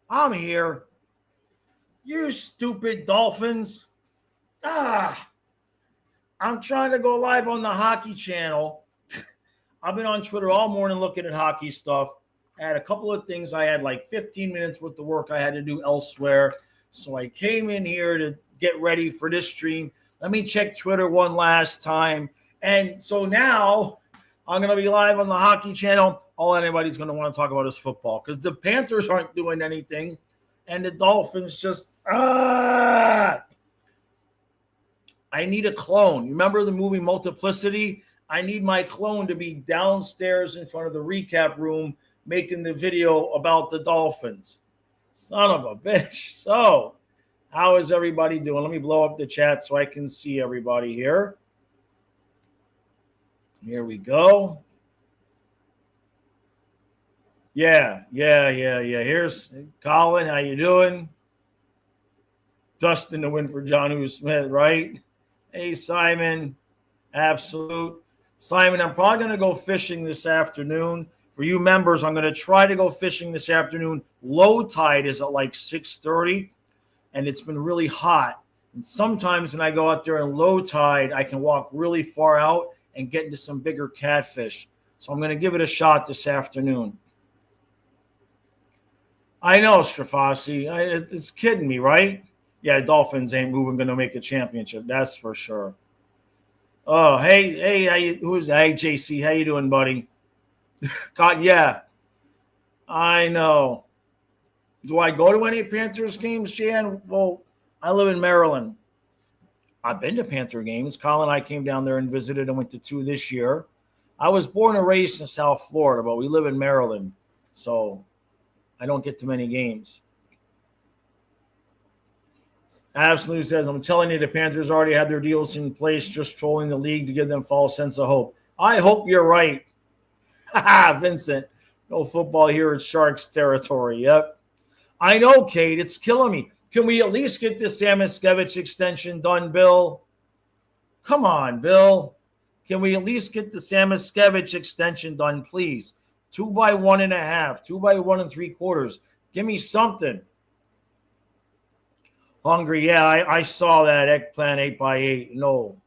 I'm here. You stupid Dolphins. I'm trying to go live on the hockey channel. I've been on Twitter all morning looking at hockey stuff. I had a couple of things. I had like 15 minutes worth of work I had to do elsewhere. So I came in here to get ready for this stream. Let me check Twitter one last time. And so now I'm going to be live on the hockey channel. All anybody's going to want to talk about is football because the Panthers aren't doing anything. And the Dolphins just, I need a clone. You remember the movie Multiplicity? I need my clone to be downstairs in front of the recap room making the video about the Dolphins. Son of a bitch. So, how is everybody doing? Let me blow up the chat so I can see everybody here. Here we go. Yeah. Here's Colin. How you doing? Dustin to win for John Smith, right? Hey, Simon. Absolute. Simon, I'm probably going to go fishing this afternoon. For you members, I'm going to try to go fishing this afternoon. Low tide is at like 6:30, and it's been really hot. And sometimes when I go out there in low tide, I can walk really far out and get into some bigger catfish. So I'm going to give it a shot this afternoon. I know, Strafasi. It's kidding me, right? Yeah, Dolphins ain't moving going to make a championship. That's for sure. Oh, hey, hey, JC? How you doing, buddy? God, yeah. I know. Do I go to any Panthers games, Jan? Well, I live in Maryland. I've been to Panther games. Colin and I came down there and visited and went to 2 this year. I was born and raised in South Florida, but we live in Maryland, so I don't get to many games. Absolute says, I'm telling you, the Panthers already had their deals in place, just trolling the league to give them false sense of hope. I hope you're right. Vincent, no football here at Sharks territory. Yep. I know, Kate. It's killing me. Can we at least get this Samoskevich extension done, Bill? Come on, Bill. Can we at least get the Samoskevich extension done, please? 2 by 1.5, 2 by 1 3/4. Give me something. Hungry, yeah, I saw that Eggplant 8x8. No.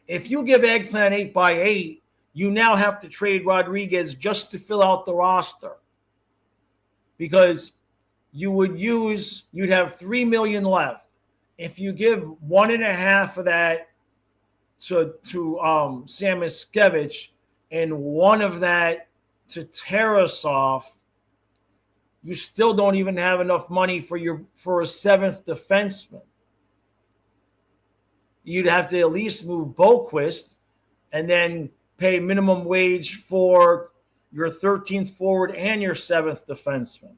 If you give Eggplant 8x8, you now have to trade Rodriguez just to fill out the roster. Because you'd have $3 million left. If you give 1.5 of that to Samoskevich and 1 of that to Tarasov, you still don't even have enough money for a 7th defenseman. You'd have to at least move Boquist and then pay minimum wage for your 13th forward and your 7th defenseman.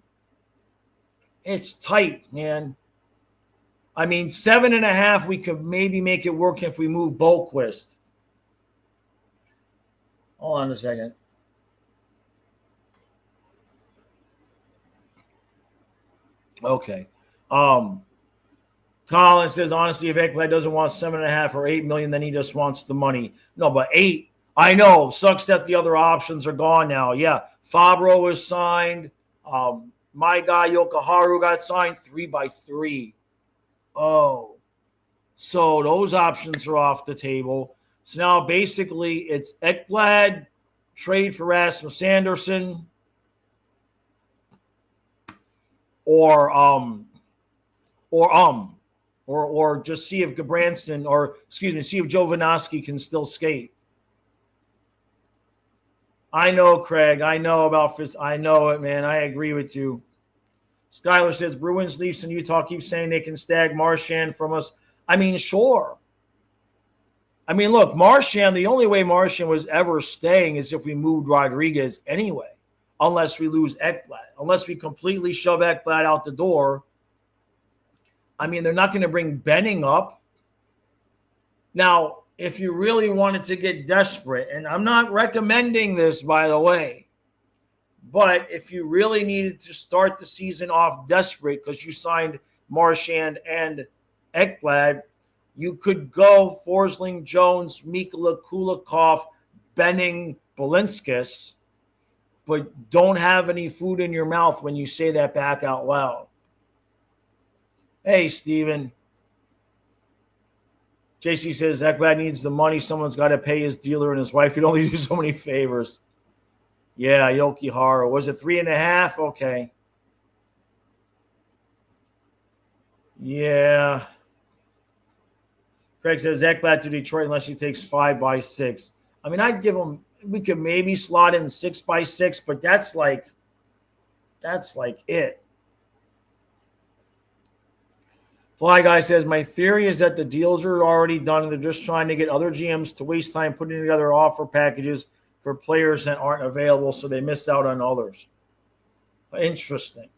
It's tight, man. I mean, 7.5, we could maybe make it work if we move Boquist. Hold on a second. Okay. Colin says, honestly, if Ekblad doesn't want 7.5 or $8 million, then he just wants the money. No, but 8. I know. Sucks that the other options are gone now. Yeah. Fabro was signed. My guy Yokoharu got signed 3x3. Oh. So those options are off the table. So now basically it's Ekblad, trade for Rasmus Anderson, or just see if see if Jovanovski can still skate. I know, Craig. I know about this. I know it, man. I agree with you. Skylar says, Bruins, Leafs, and Utah keep saying they can stag Marchand from us. I mean, sure. I mean, look, Marchand, the only way Marchand was ever staying is if we moved Rodriguez anyway, unless we lose Ekblad. Unless we completely shove Ekblad out the door. I mean, they're not going to bring Benning up. Now, if you really wanted to get desperate, and I'm not recommending this, by the way, but if you really needed to start the season off desperate because you signed Marchand and Ekblad, you could go Forsling, Jones, Mikula, Kulikov, Benning, Belinskis. but don't have any food in your mouth when you say that back out loud. Hey, Steven. JC says, Ekblad needs the money. Someone's got to pay his dealer, and his wife could only do so many favors. Yeah, Yoki Hara. Was it 3.5? Okay. Yeah. Craig says, Ekblad to Detroit unless he takes 5x6. I mean, I'd give him, we could maybe slot in 6x6, but that's like it. Fly Guy says, my theory is that the deals are already done and they're just trying to get other GMs to waste time putting together offer packages for players that aren't available, so they miss out on others. Interesting.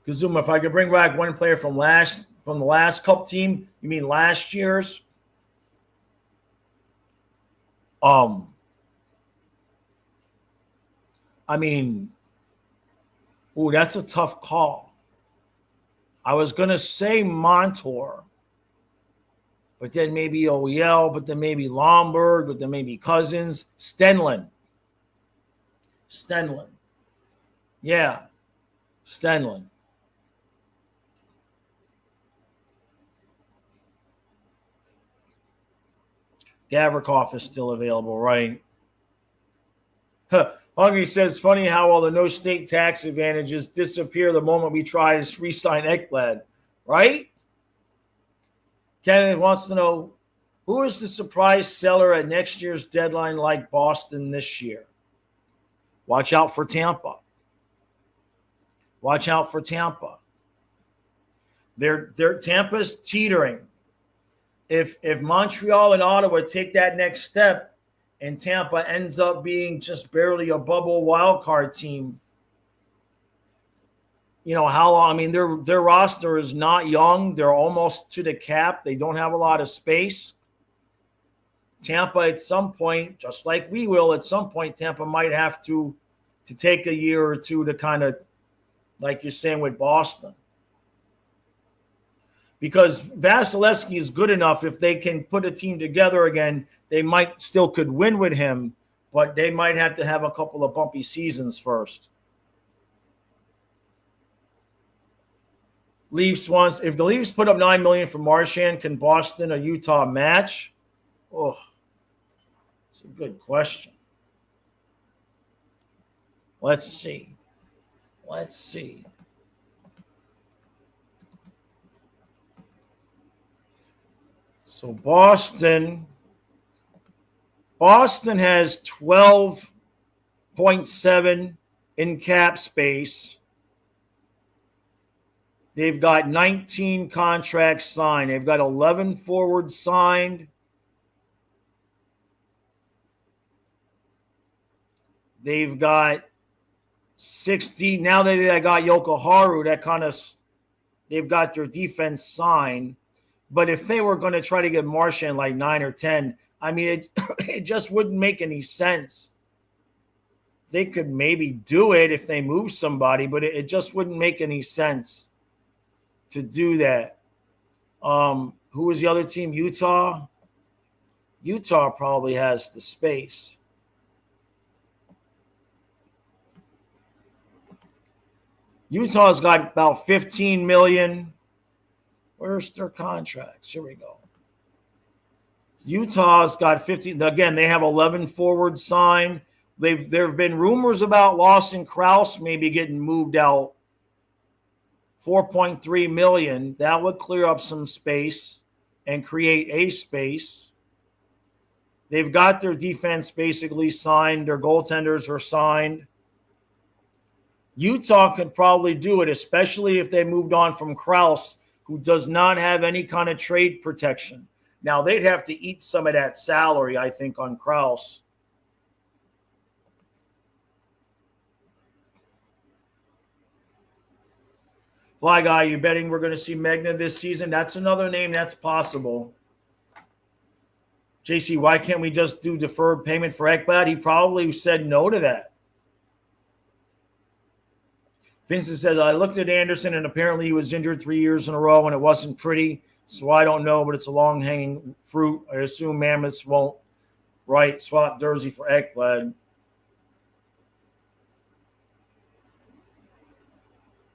Kazuma, if I could bring back one player from the last Cup team, you mean last year's? I mean, ooh, that's a tough call. I was going to say Montour, but then maybe OEL, but then maybe Lomberg, but then maybe Cousins. Stenlund. Yeah, Stenlund. Gavrikov is still available, right? Hungry says, funny how all the no state tax advantages disappear the moment we try to re-sign Ekblad, right? Kenneth wants to know, who is the surprise seller at next year's deadline like Boston this year? Watch out for Tampa. Tampa's teetering. If Montreal and Ottawa take that next step and Tampa ends up being just barely a bubble wild card team, you know, how long? I mean, their roster is not young. They're almost to the cap. They don't have a lot of space. Tampa at some point, just like we will at some point, Tampa might have to take a year or two to kind of, like you're saying with Boston. Because Vasilevsky is good enough, if they can put a team together again, they might still could win with him, but they might have to have a couple of bumpy seasons first. Leafs wants, if the Leafs put up $9 million for Marchand, can Boston or Utah match? Oh, that's a good question. Let's see. So Boston has 12.7 in cap space. They've got 19 contracts signed. They've got 11 forwards signed. They've got 60. Now that they got Yokoharu, that kind of, they've got their defense signed. But if they were going to try to get Marchand like 9 or 10, I mean, it just wouldn't make any sense. They could maybe do it if they move somebody, but it just wouldn't make any sense to do that. Who was the other team? Utah? Utah probably has the space. Utah's got about $15 million. Where's their contracts? Here we go. Utah's got 15. Again, they have 11 forwards signed. There have been rumors about Lawson Krause maybe getting moved out. $4.3 million. That would clear up some space and create a space. They've got their defense basically signed. Their goaltenders are signed. Utah could probably do it, especially if they moved on from Krause, who does not have any kind of trade protection. Now, they'd have to eat some of that salary, I think, on Krause. Fly Guy, you betting we're going to see Megna this season? That's another name that's possible. JC, why can't we just do deferred payment for Ekblad? He probably said no to that. Vincent said, I looked at Anderson, and apparently he was injured 3 years in a row, and it wasn't pretty. So I don't know, but it's a long-hanging fruit. I assume Mammoths won't, right, swap Jersey for Ekblad.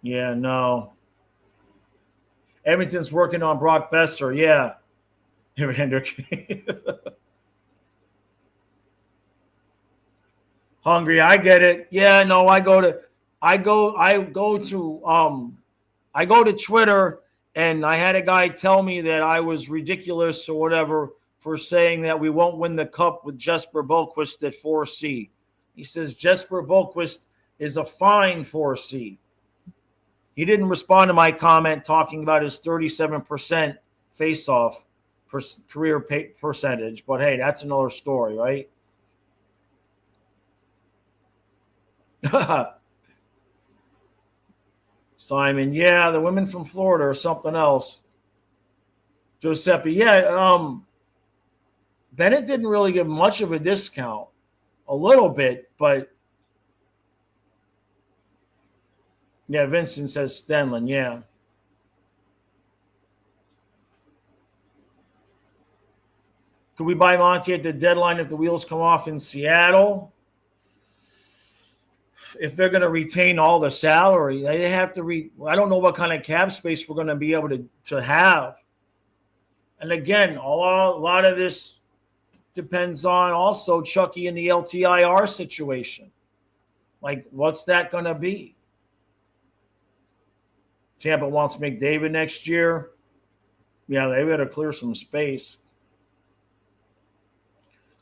Yeah, no. Edmonton's working on Brock Besser. Yeah. Hungry. I get it. Yeah, no, I go to Twitter, and I had a guy tell me that I was ridiculous or whatever for saying that we won't win the cup with Jesper Boqvist at 4C. He says Jesper Boqvist is a fine 4C. He didn't respond to my comment talking about his 37% face-off career percentage, but hey, that's another story, right? Simon, yeah, the women from Florida are something else. Giuseppe, yeah, Bennett didn't really give much of a discount. A little bit, but yeah, Vincent says Stenlin, yeah. Could we buy Monty at the deadline if the wheels come off in Seattle? If they're going to retain all the salary, they have to I don't know what kind of cap space we're going to be able to have. And again, a lot of this depends on also Chucky and the LTIR situation. Like, what's that going to be? Tampa wants McDavid next year. Yeah, they better clear some space.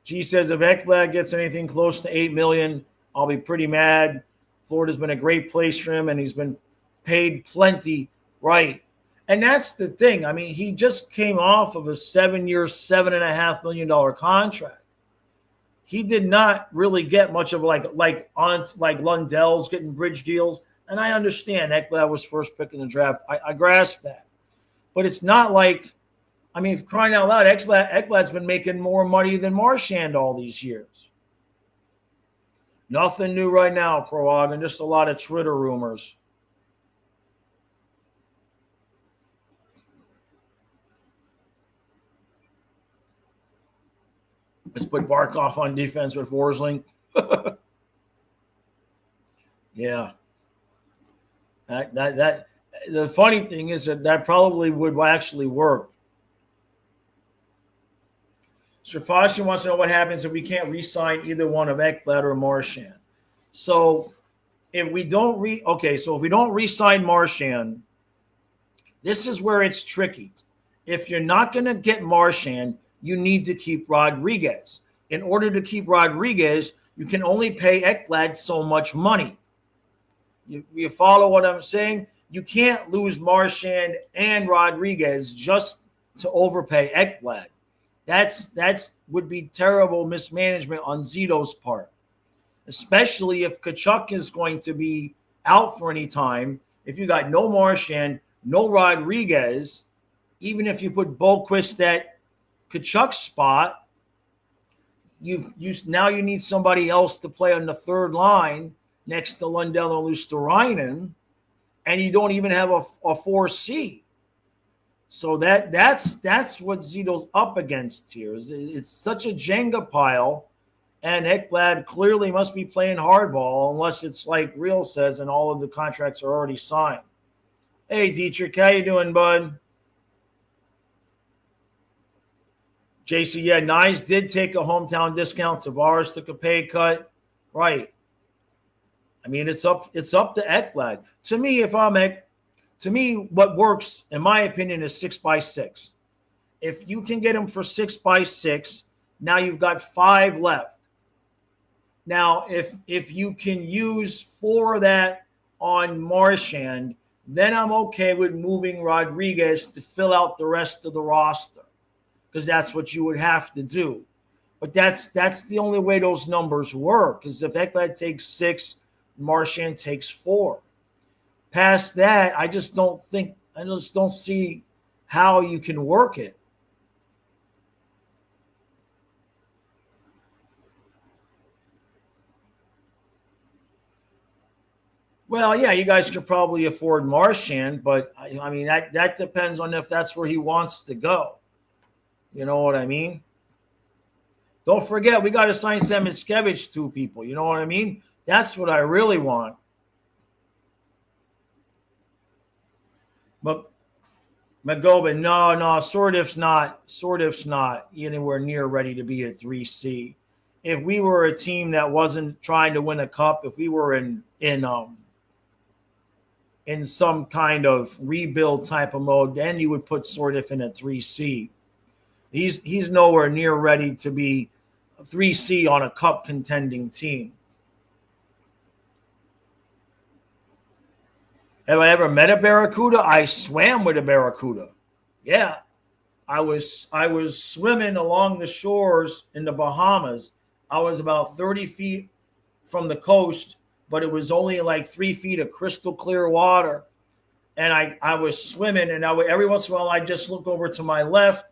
G says if Ekblad gets anything close to $8 million, I'll be pretty mad. Florida's been a great place for him, and he's been paid plenty, right? And that's the thing. I mean, he just came off of a 7-year, $7.5 million contract. He did not really get much of like Lundell's getting bridge deals. And I understand Ekblad was first pick in the draft. I grasp that. But it's not like, I mean, crying out loud, Ekblad's been making more money than Marchand all these years. Nothing new right now, Prologue, and just a lot of Twitter rumors. Let's put Barkov on defense with Forsling. Yeah. That the funny thing is that probably would actually work. Srafashian wants to know what happens if we can't re-sign either one of Ekblad or Marchand. So if we don't re-sign Marchand, this is where it's tricky. If you're not going to get Marchand, you need to keep Rodriguez. In order to keep Rodriguez, you can only pay Ekblad so much money. You follow what I'm saying? You can't lose Marchand and Rodriguez just to overpay Ekblad. That's would be terrible mismanagement on Zito's part, especially if Tkachuk is going to be out for any time. If you got no Marchand, no Rodriguez, even if you put Boqvist at Tkachuk's spot, you now you need somebody else to play on the third line next to Lundell and Luosterainen, and you don't even have a 4C. So that's what Zito's up against here. It's such a Jenga pile, and Ekblad clearly must be playing hardball unless it's like Real says and all of the contracts are already signed. Hey, Dietrich, how you doing, bud? JC, yeah, Nyes did take a hometown discount. Tavares took a pay cut. Right. I mean, it's up to Ekblad. To me, what works, in my opinion, is 6x6. If you can get him for 6x6, now you've got 5 left. Now, if you can use 4 of that on Marchand, then I'm okay with moving Rodriguez to fill out the rest of the roster, because that's what you would have to do. But that's the only way those numbers work, is if Ekblad takes 6, Marchand takes 4. Past that, I just don't see how you can work it. Well, yeah, you guys could probably afford Marchand, but I mean that depends on if that's where he wants to go. You know what I mean? Don't forget, we got to sign Samoskevich to people. You know what I mean? That's what I really want. But McGoban, no, Sordif's not anywhere near ready to be a 3C. If we were a team that wasn't trying to win a cup, if we were in some kind of rebuild type of mode, then you would put Sordif in a 3C. He's nowhere near ready to be a 3C on a cup contending team. Have I ever met a barracuda? I swam with a barracuda. Yeah. I was swimming along the shores in the Bahamas. I was about 30 feet from the coast, but it was only like 3 feet of crystal clear water. And I was swimming, and every once in a while I'd just look over to my left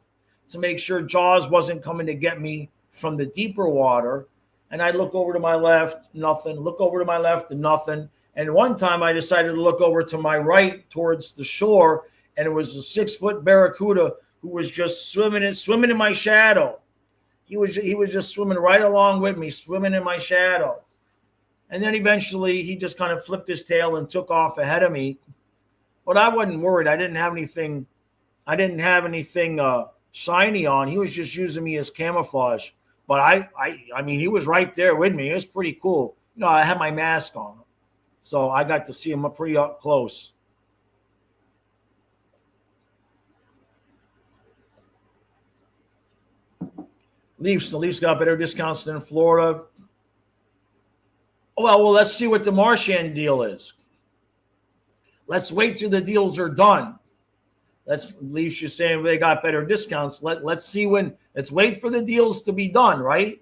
to make sure Jaws wasn't coming to get me from the deeper water. And I'd look over to my left, nothing. Look over to my left, and nothing. And one time I decided to look over to my right towards the shore, and it was a 6-foot barracuda who was just swimming in my shadow. He was just swimming right along with me, swimming in my shadow. And then eventually he just kind of flipped his tail and took off ahead of me. But I wasn't worried. I didn't have anything shiny on. He was just using me as camouflage. But I mean, he was right there with me. It was pretty cool. You know, I had my mask on, so I got to see him pretty up close. The Leafs got better discounts than Florida. Well, let's see what the Marchand deal is. Let's wait till the deals are done. Leafs just saying they got better discounts. Let's see when. Let's wait for the deals to be done, right?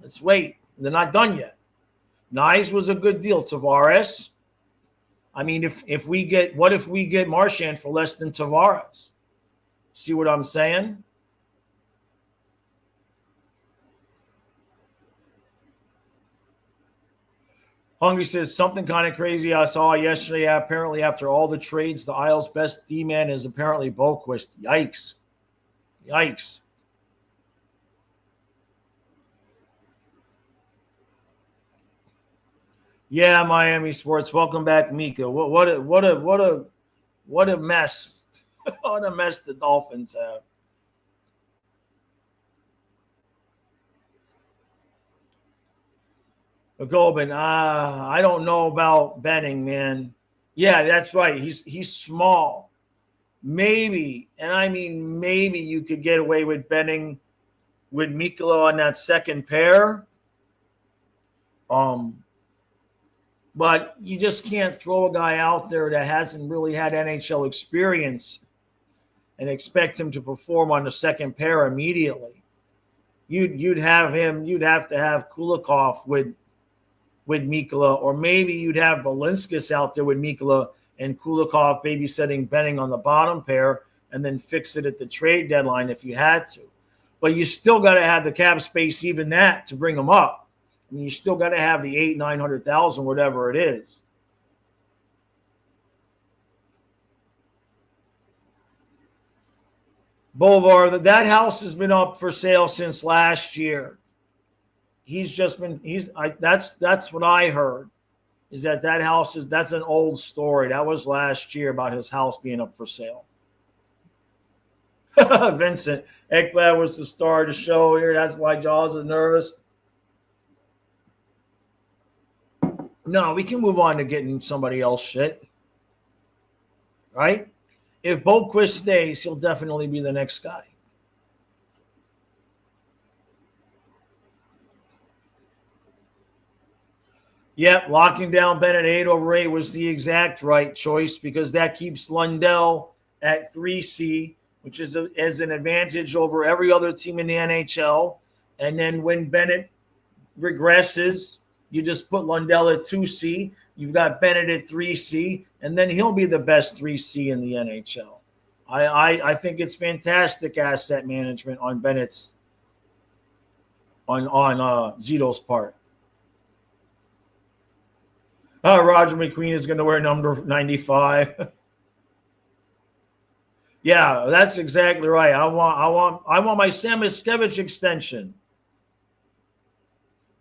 Let's wait. They're not done yet. Nyes was a good deal. Tavares. I mean, if we get Marchand for less than Tavares? See what I'm saying? Hungry says something kind of crazy I saw yesterday. Apparently, after all the trades, the Isles' best D-man is apparently Boquist. Yikes. Yeah, Miami sports. Welcome back, Mika. What a mess. What a mess the Dolphins have. Goldman, I don't know about Benning, man. Yeah, that's right. He's small. Maybe, and I mean maybe you could get away with Benning with Mikkola on that second pair. But you just can't throw a guy out there that hasn't really had NHL experience and expect him to perform on the second pair immediately. You'd have to have Kulikov with Mikkola, or maybe you'd have Balinskis out there with Mikkola and Kulikov babysitting Benning on the bottom pair, and then fix it at the trade deadline if you had to. But you still got to have the cap space, even that, to bring them up. I mean, you still got to have the 800,000-900,000, whatever it is. Boulevard, that house has been up for sale since last year. That's what I heard, is that house that's an old story. That was last year about his house being up for sale. Vincent, Ekblad was the star of the show here. That's why Jaws is nervous. No, we can move on to getting somebody else shit. Right? If Boquist stays, he'll definitely be the next guy. Yep, locking down Bennett 8/8 was the exact right choice, because that keeps Lundell at 3C, which is an advantage over every other team in the NHL. And then when Bennett regresses, you just put Lundell at 2C. You've got Bennett at 3C, and then he'll be the best 3C in the NHL. I think it's fantastic asset management on Bennett's on Zito's part. Roger McQueen is going to wear number 95. Yeah, that's exactly right. I want my Sam Miskevich extension.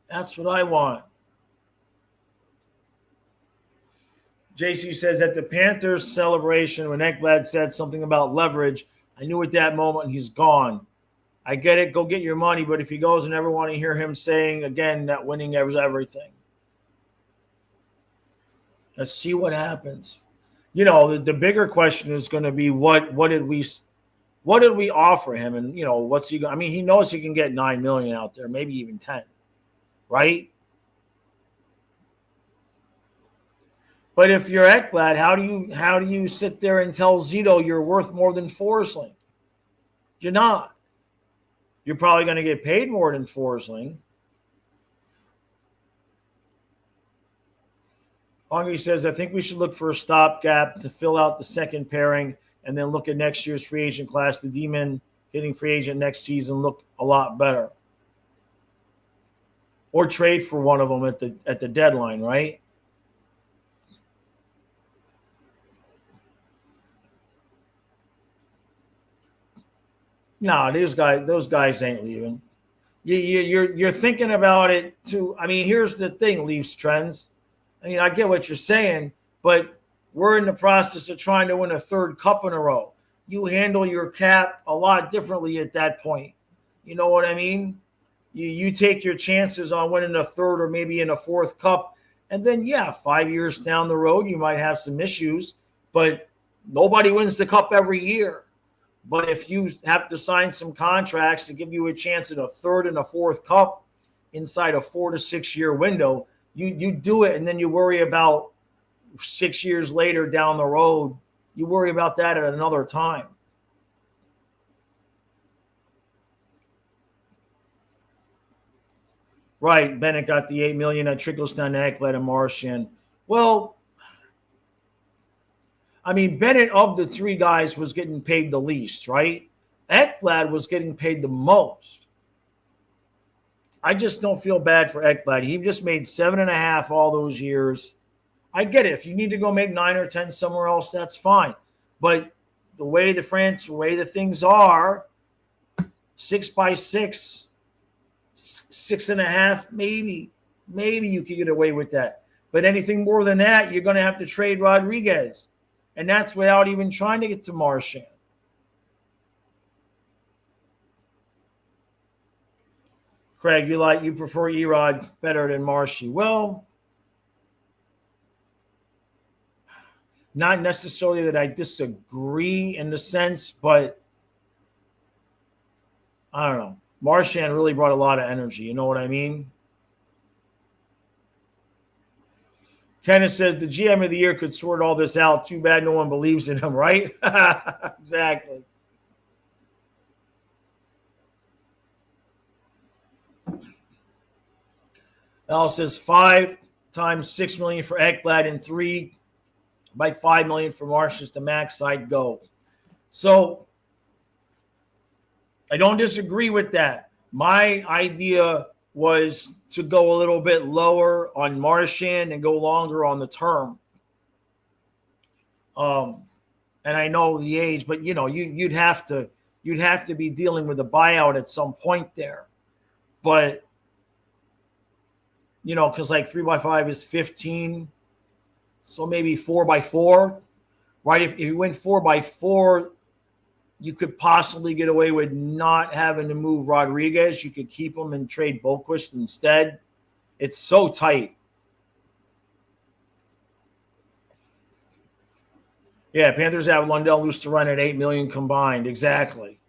That's what I want. JC says at the Panthers celebration, when Ekblad said something about leverage, I knew at that moment he's gone. I get it. Go get your money. But if he goes, I never want to hear him saying again that winning is everything. Let's see what happens. You know, the bigger question is going to be what did we offer him, and you know what's he? I mean, he knows he can get $9 million out there, maybe even 10, right? But if you're Ekblad, how do you sit there and tell Zito you're worth more than Forsling? You're not. You're probably going to get paid more than Forsling. Hungry says, I think we should look for a stopgap to fill out the second pairing and then look at next year's free agent class. The Demon hitting free agent next season look a lot better. Or trade for one of them at the deadline, right? No, those guys ain't leaving. You're thinking about it too. I mean, here's the thing, Leafs trends. I mean, I get what you're saying, but we're in the process of trying to win a third cup in a row. You handle your cap a lot differently at that point. You know what I mean? You take your chances on winning a third or maybe in a fourth cup. And then, 5 years down the road, you might have some issues, but nobody wins the cup every year. But if you have to sign some contracts to give you a chance at a third and a fourth cup inside a 4 to 6 year window, you do it, and then you worry about 6 years later down the road. You worry about that at another time. Right, Bennett got the $8 million that trickles down to Ekblad and Marchand. Well, I mean, Bennett of the three guys was getting paid the least, right? Ekblad was getting paid the most. I just don't feel bad for Ekblad. He just made 7.5 all those years. I get it. If you need to go make 9 or 10 somewhere else, that's fine. But the way the way the things are, 6 by 6, 6.5, maybe you could get away with that. But anything more than that, you're going to have to trade Rodriguez. And that's without even trying to get to Marchand. Craig, you prefer Erod better than Marshy. Well, not necessarily that I disagree in the sense, but I don't know. Marchand really brought a lot of energy. You know what I mean? Kenneth says the GM of the year could sort all this out. Too bad no one believes in him, right? Exactly. Al says 5 times $6 million for Ekblad and 3 by $5 million for Marchand to max side go. So I don't disagree with that. My idea was to go a little bit lower on Marchand and go longer on the term. And I know the age, but you'd have to be dealing with a buyout at some point there. But because like 3 by 5 is 15, so maybe 4 by 4, right? If you went 4 by 4, you could possibly get away with not having to move Rodriguez. You could keep him and trade Boquist instead. It's so tight. Yeah, Panthers have Lundell loose to run at $8 million combined. Exactly.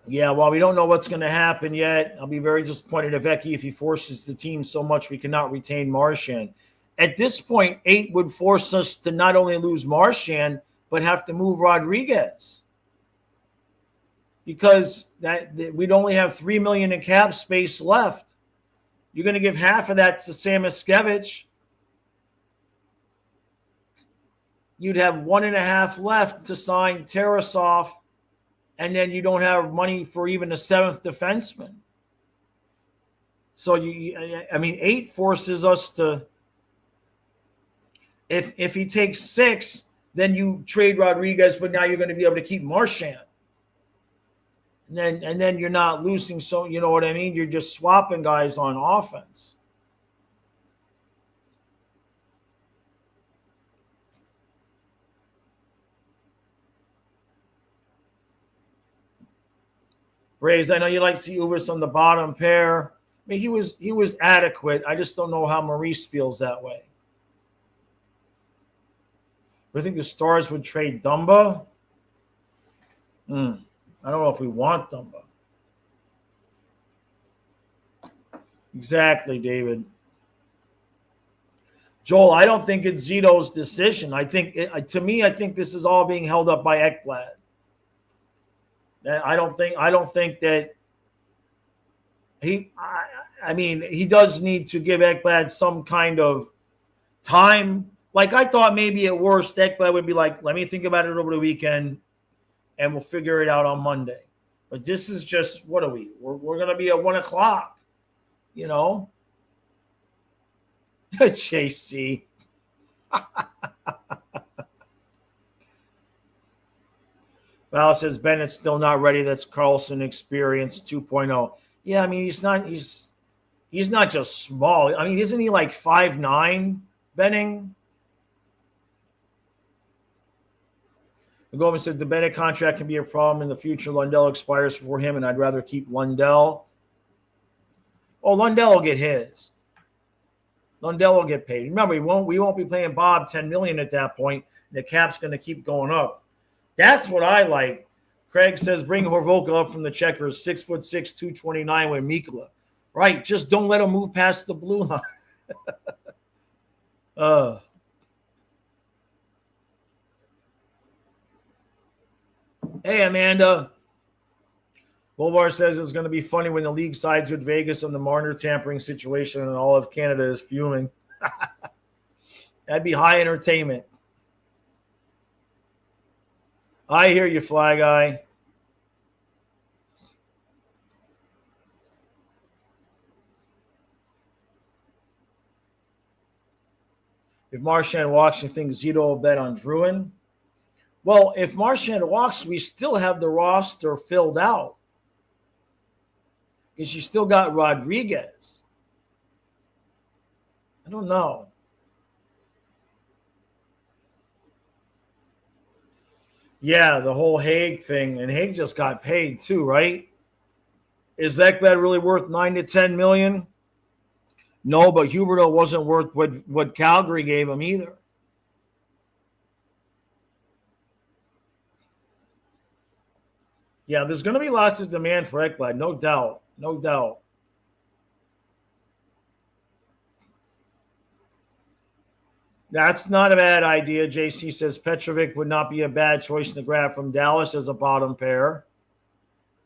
Yeah, while we don't know what's going to happen yet, I'll be very disappointed if he forces the team so much we cannot retain Marchand. At this point, 8 would force us to not only lose Marchand, but have to move Rodriguez. Because we'd only have $3 million in cap space left. You're going to give half of that to Sam Miskevich. You'd have 1.5 left to sign Tarasov and then you don't have money for even a seventh defenseman. So 8 forces us to. If he takes 6, then you trade Rodriguez, but now you're going to be able to keep Marchand. And then you're not losing. So you know what I mean? You're just swapping guys on offense. Braves, I know you like to see Uvis on the bottom pair. I mean, he was adequate. I just don't know how Maurice feels that way. I think the Stars would trade Dumba. I don't know if we want Dumba. Exactly, David. Joel, I don't think it's Zito's decision. I think this is all being held up by Ekblad. I don't think that he does need to give Ekblad some kind of time. Like, I thought maybe at worst Ekblad would be like, let me think about it over the weekend and we'll figure it out on Monday. But this is just, what are we? We're going to be at 1 o'clock, you know? JC. Val says Bennett's still not ready. That's Carlson experience 2.0. Yeah, I mean, he's not just small. I mean, isn't he like 5'9", Benning? Goldman says the Bennett contract can be a problem in the future. Lundell expires for him, and I'd rather keep Lundell. Oh, Lundell will get his. Lundell will get paid. Remember, we won't be paying Bob $10 million at that point. The cap's going to keep going up. That's what I like. Craig says bring Horvolka up from the checkers, 6'6", 229 with Mikula. Right, just don't let him move past the blue line. Hey, Amanda. Bolvar says it's going to be funny when the league sides with Vegas on the Marner tampering situation and all of Canada is fuming. That'd be high entertainment. I hear you, Fly Guy. If Marchand walks, you think Zito will bet on Druin? Well, if Marchand walks, we still have the roster filled out. Because you still got Rodriguez. I don't know. Yeah, the whole Hague thing. And Hague just got paid too, right? Is Ekblad really worth $9 to $10 million? No, but Huberdeau wasn't worth what Calgary gave him either. Yeah, there's going to be lots of demand for Ekblad, no doubt. No doubt. That's not a bad idea. JC says Petrovic would not be a bad choice to grab from Dallas as a bottom pair.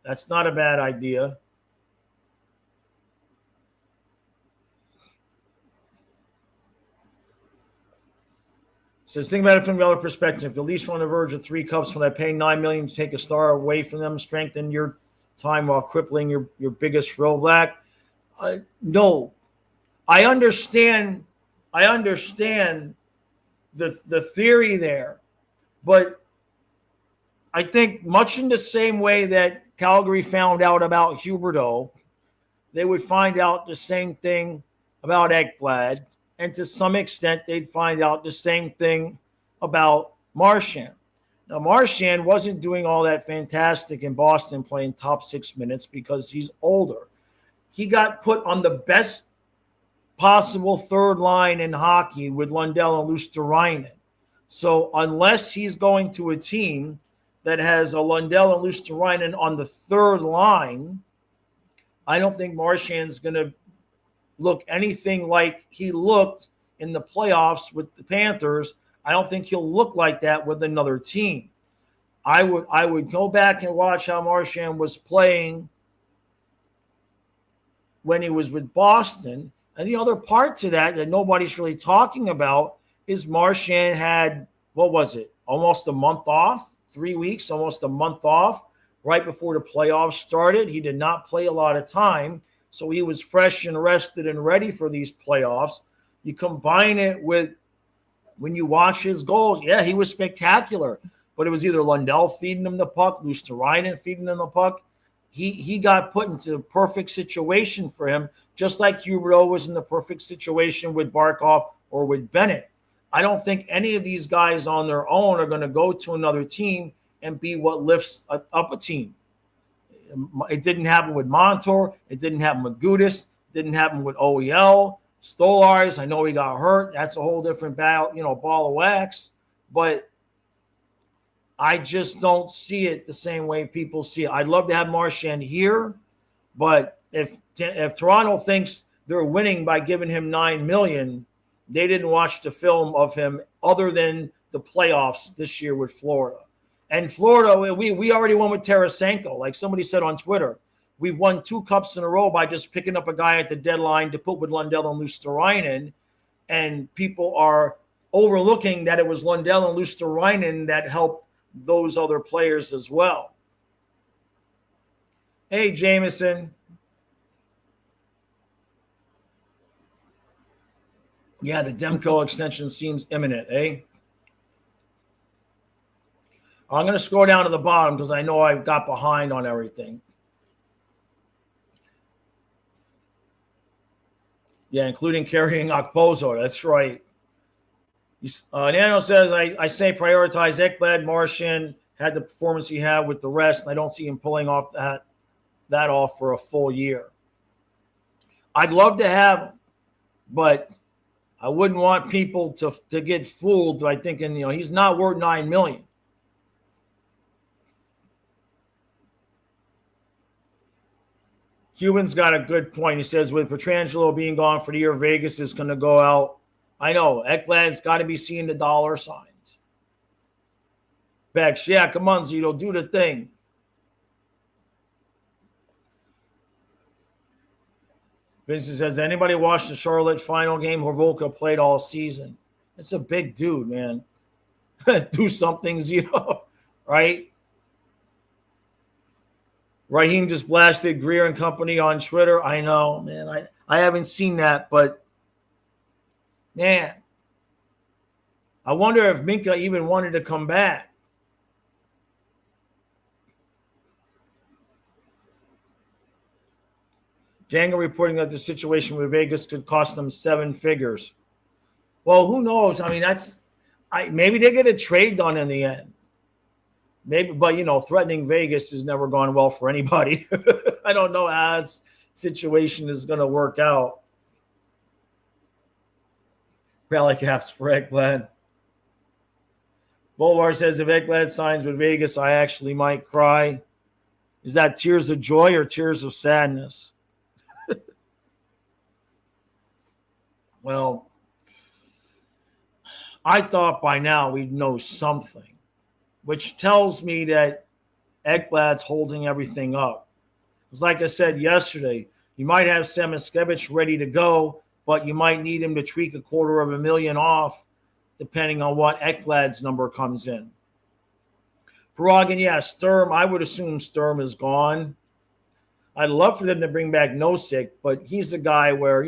That's not a bad idea. Says, think about it from the other perspective. If the Leafs were on the verge of 3 cups, when I pay $9 million to take a star away from them, strengthen your time while crippling your biggest rollback. No, I understand the theory there, but I think much in the same way that Calgary found out about Huberdeau, they would find out the same thing about Ekblad. And to some extent, they'd find out the same thing about Marchand. Now, Marchand wasn't doing all that fantastic in Boston playing top 6 minutes because he's older. He got put on the best possible third line in hockey with Lundell and Luosterainen. So unless he's going to a team that has a Lundell and Luosterainen on the third line, I don't think Marchand's going to look anything like he looked in the playoffs with the Panthers. I don't think he'll look like that with another team. I would go back and watch how Marchand was playing when he was with Boston. And the other part to that nobody's really talking about is Marchand had, what was it, almost a month off, 3 weeks, almost a month off right before the playoffs started. He did not play a lot of time, so he was fresh and rested and ready for these playoffs. You combine it with when you watch his goals, yeah, he was spectacular, but it was either Lundell feeding him the puck, Luosterainen feeding him the puck. He got put into a perfect situation for him, just like Huberdeau was in the perfect situation with Barkov or with Bennett. I don't think any of these guys on their own are going to go to another team and be what lifts up a team. It didn't happen with Montour. It didn't happen with Gudas. It didn't happen with OEL. Stolarz, I know he got hurt. That's a whole different ball of wax. But I just don't see it the same way people see it. I'd love to have Marchand here, but if Toronto thinks they're winning by giving him $9 million, they didn't watch the film of him other than the playoffs this year with Florida. And Florida, we already won with Tarasenko. Like somebody said on Twitter, we've won 2 cups in a row by just picking up a guy at the deadline to put with Lundell and Luosterainen, and people are overlooking that it was Lundell and Luosterainen that helped those other players as well. Hey, Jameson. Yeah, the Demko extension seems imminent, eh? I'm going to scroll down to the bottom because I know I got behind on everything. Yeah, including carrying Okposo. That's right. Nano says, I say prioritize Ekblad. Marchand had the performance he had with the rest, and I don't see him pulling off that off for a full year. I'd love to have, but I wouldn't want people to get fooled by thinking, he's not worth $9 million. Cuban's got a good point. He says, with Pietrangelo being gone for the year, Vegas is going to go out. I know. Ekblad's got to be seeing the dollar signs. Bex, yeah, come on, Zito, do the thing. Vincent says, anybody watch the Charlotte final game? Horvolka played all season. It's a big dude, man. Do something, Zito, right? Raheem just blasted Greer and company on Twitter. I know, man. I haven't seen that, but man, I wonder if Minka even wanted to come back. Django reporting that the situation with Vegas could cost them 7 figures. Well, who knows? I mean, maybe they get a trade done in the end. Maybe, but threatening Vegas has never gone well for anybody. I don't know how this situation is going to work out. Rally caps for Ekblad. Bolvar says if Ekblad signs with Vegas, I actually might cry. Is that tears of joy or tears of sadness? Well, I thought by now we'd know something, which tells me that Ekblad's holding everything up. Because like I said yesterday, you might have Samoskevich ready to go, but you might need him to tweak $250,000 off depending on what Ekblad's number comes in. Paragon, yeah, Sturm, I would assume Sturm is gone. I'd love for them to bring back Nosek, but he's a guy where,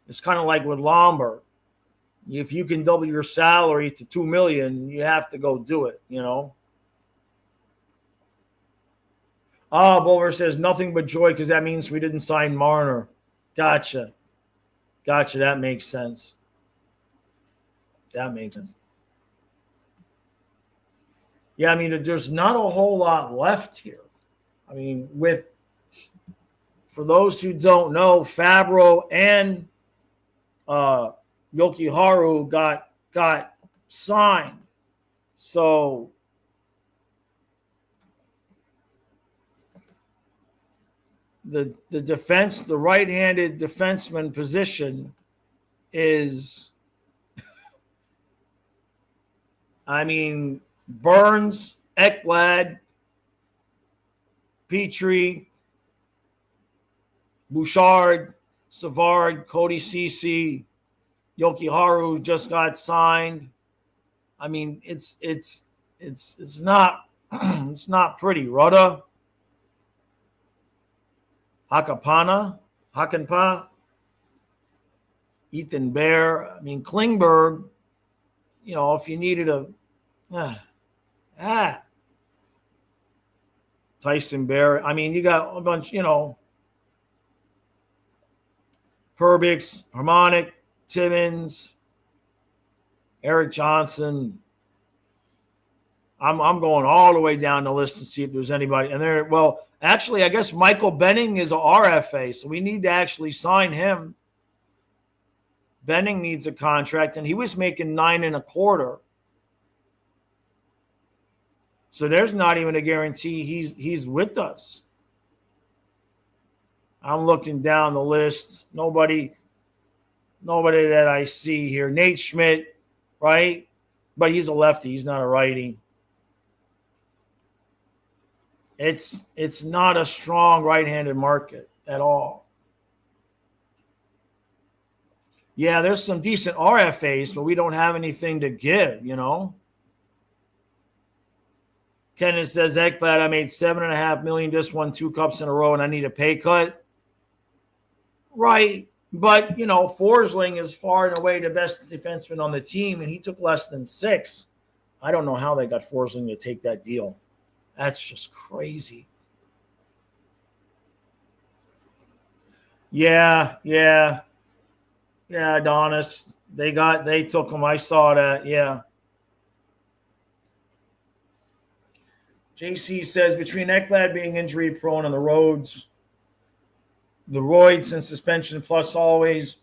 it's kind of like with Lombard. If you can double your salary to $2 million, you have to go do it, Bulver says nothing but joy because that means we didn't sign Marner. Gotcha. That makes sense. Yeah, I mean, there's not a whole lot left here. I mean, for those who don't know, Fabro and Yokiharu got signed. So the defense, the right-handed defenseman position is, I mean, Burns, Ekblad, Petrie, Bouchard, Savard, Cody Ceci, Yokiharu just got signed. I mean, it's not it's not pretty, Rudda. Hakanpää, Ethan Bear. I mean, Klingberg, if you needed Tyson Bear. I mean, you got a bunch, Perbix, Harmonic, Timmins, Eric Johnson. I'm going all the way down the list to see if there's anybody. And actually, I guess Michael Benning is a RFA, so we need to actually sign him. Benning needs a contract, and he was making $9.25. So there's not even a guarantee he's with us. I'm looking down the list. Nobody that I see here. Nate Schmidt, right? But he's a lefty. He's not a righty. It's not a strong right-handed market at all. Yeah, there's some decent RFAs, but we don't have anything to give, Kenneth says, Ekblad, I made $7.5 million, just won 2 cups in a row, and I need a pay cut. Right. But, Forsling is far and away the best defenseman on the team, and he took less than 6. I don't know how they got Forsling to take that deal. That's just crazy. Yeah, Adonis. They took him. I saw that. Yeah. JC says, between Ekblad being injury prone and the roids and suspension, plus always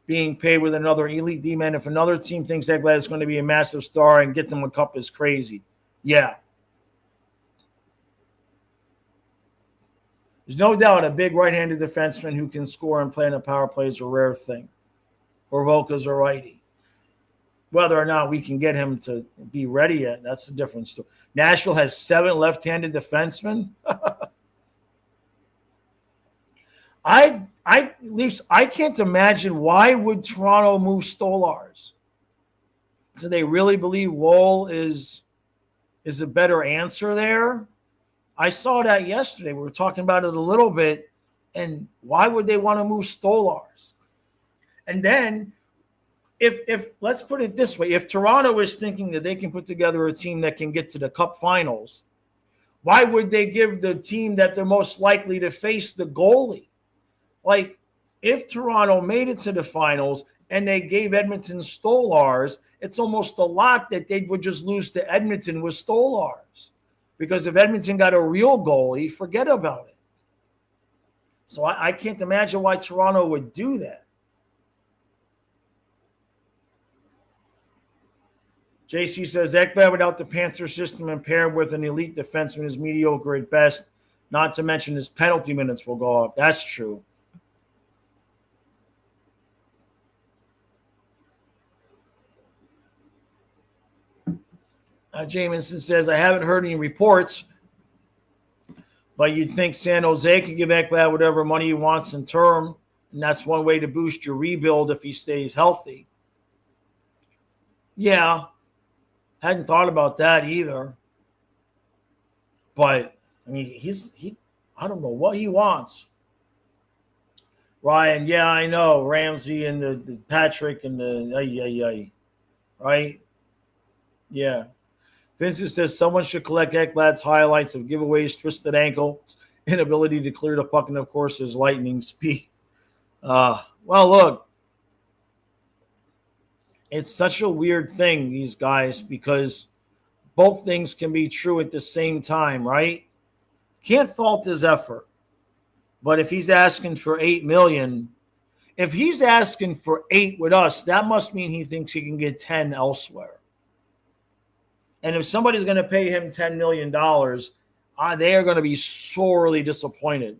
being paid with another elite D-man, if another team thinks Ekblad is going to be a massive star and get them a cup is crazy. Yeah. There's no doubt a big right-handed defenseman who can score and play in a power play is a rare thing. Or Volka's a righty. Whether or not we can get him to be ready yet, that's the difference. Nashville has 7 left-handed defensemen. I can't imagine why would Toronto move Stolars. Do they really believe Woll is a better answer there? I saw that yesterday. We were talking about it a little bit. And why would they want to move Stolars? And then, if let's put it this way, if Toronto is thinking that they can put together a team that can get to the Cup Finals, why would they give the team that they're most likely to face the goalie? Like, if Toronto made it to the finals and they gave Edmonton Stolars, it's almost a lot that they would just lose to Edmonton with Stolars. Because if Edmonton got a real goalie, forget about it. So I can't imagine why Toronto would do that. JC says, Ekblad without the Panther system and paired with an elite defenseman is mediocre at best. Not to mention his penalty minutes will go up. That's true. Jamison says, I haven't heard any reports, but you'd think San Jose could give Ekblad whatever money he wants in term, and that's one way to boost your rebuild if he stays healthy. Yeah, hadn't thought about that either. But, I mean, I don't know what he wants. Ryan, yeah, I know. Ramsey and the Patrick and the right? Yeah. Vincent says someone should collect Ekblad's highlights of giveaways, twisted ankles, inability to clear the puck, and, of course, his lightning speed. Well, look, it's such a weird thing, these guys, because both things can be true at the same time, right? Can't fault his effort. But if he's asking for $8 million, if he's asking for 8 with us, that must mean he thinks he can get 10 elsewhere. And if somebody's going to pay him $10 million, they are going to be sorely disappointed.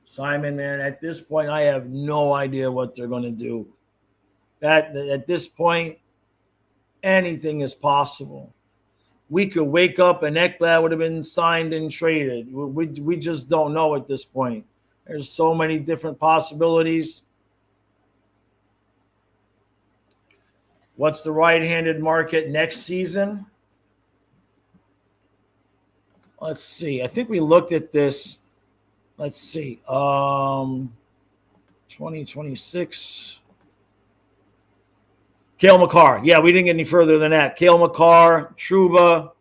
Simon, man, at this point, I have no idea what they're going to do. At this point, anything is possible. We could wake up and Ekblad would have been signed and traded. We just don't know at this point. There's so many different possibilities. What's the right-handed market next season? Let's see. I think we looked at this. Let's see. 2026. Cale Makar. Yeah, we didn't get any further than that. Cale Makar, Trouba,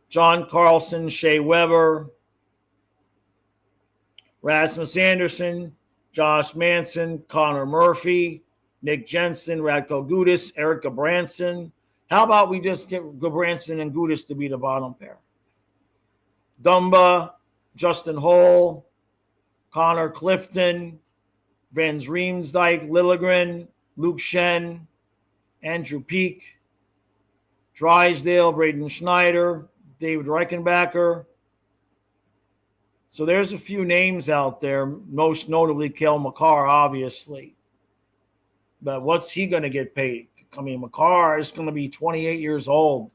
John Carlson, Shea Weber, Rasmus Anderson, Josh Manson, Connor Murphy, Nick Jensen, Radko Gudas, Eric Gabranson. How about we just get Gabranson and Gudas to be the bottom pair? Dumba, Justin Holl, Connor Clifton, Van Riemsdyk, Liljegren, Luke Shen, Andrew Peak, Drysdale, Braden Schneider, David Reichenbacker. So there's a few names out there, most notably Cale Makar, obviously. But what's he going to get paid? I mean, Makar is going to be 28 years old.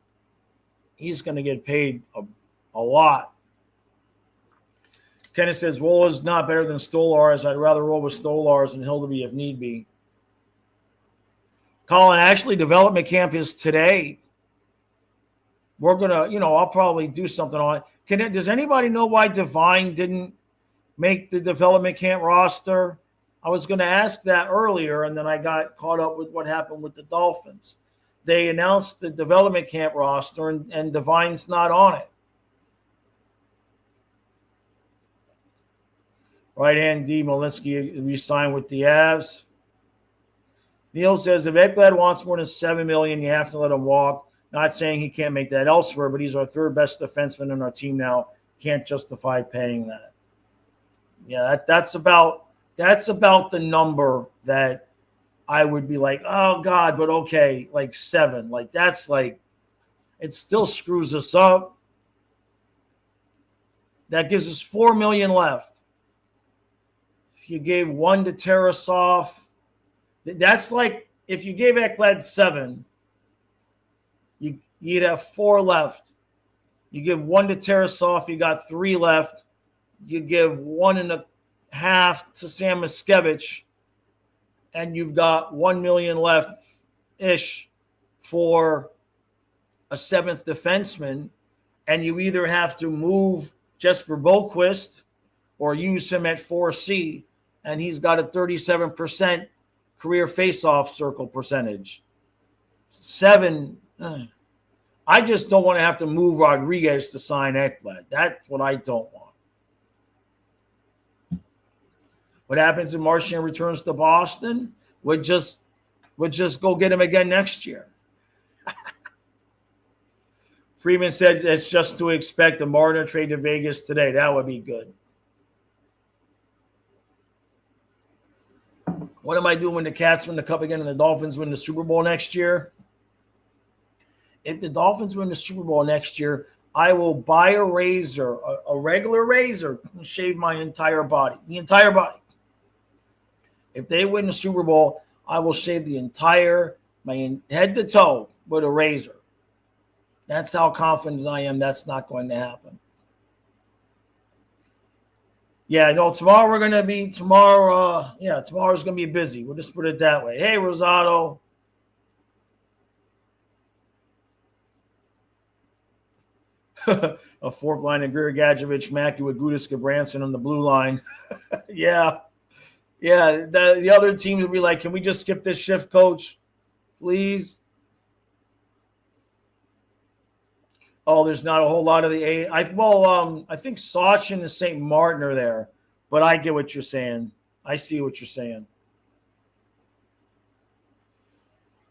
He's going to get paid a lot. Kenneth says, Wool is not better than Stolars. I'd rather roll with Stolars and Hildeby if need be. Colin, actually, development camp is today. We're going to, I'll probably do something on it. Does anybody know why Devine didn't make the development camp roster? I was going to ask that earlier, and then I got caught up with what happened with the Dolphins. They announced the development camp roster, and Devine's not on it. Right-hand D. Malinsky re-signed with the Avs. Neil says, if Ekblad wants more than $7 million, you have to let him walk. Not saying he can't make that elsewhere, but he's our third best defenseman in our team now. Can't justify paying that. Yeah, that's about the number that I would be like, oh God, but okay, like 7. Like that's like, it still screws us up. That gives us $4 million left. If you gave 1 to Tarasov, that's like if you gave Ekblad 7, you'd have 4 left. You give 1 to Tarasov, you got 3 left. You give 1.5 to Sam Miskevich, and you've got $1 million left-ish for a 7th defenseman, and you either have to move Jesper Boquist or use him at 4C, and he's got a 37% career face-off circle percentage. 7, I just don't want to have to move Rodriguez to sign Ekblad. That's what I don't want. What happens if Marchand returns to Boston? Would just go get him again next year. Freeman said it's just to expect a Martin trade to Vegas today. That would be good. What am I doing when the Cats win the Cup again and the Dolphins win the Super Bowl next year? If the Dolphins win the Super Bowl next year, I will buy a razor, a regular razor, and shave my entire body, the entire body. If they win the Super Bowl, I will shave my head to toe with a razor. That's how confident I am that's not going to happen. Yeah, no, tomorrow's going to be busy. We'll just put it that way. Hey, Rosado. A fourth line of Greer, Gadjevich, Mackey with Gudas, Gabranson on the blue line. Yeah. Yeah, the other team would be like, can we just skip this shift, coach? Please. Oh, there's not a whole lot of the A. I think Sachin and St. Martin are there, but I get what you're saying. I see what you're saying.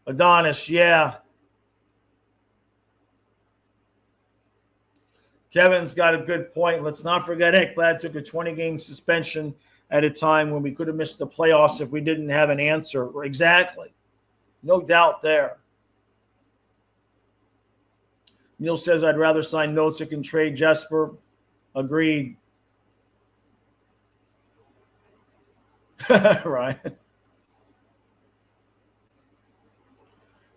Adonis, yeah. Kevin's got a good point. Let's not forget Ekblad took a 20-game suspension at a time when we could have missed the playoffs if we didn't have an answer. Exactly. No doubt there. Neil says, I'd rather sign Nozick and trade Jesper. Agreed. Right.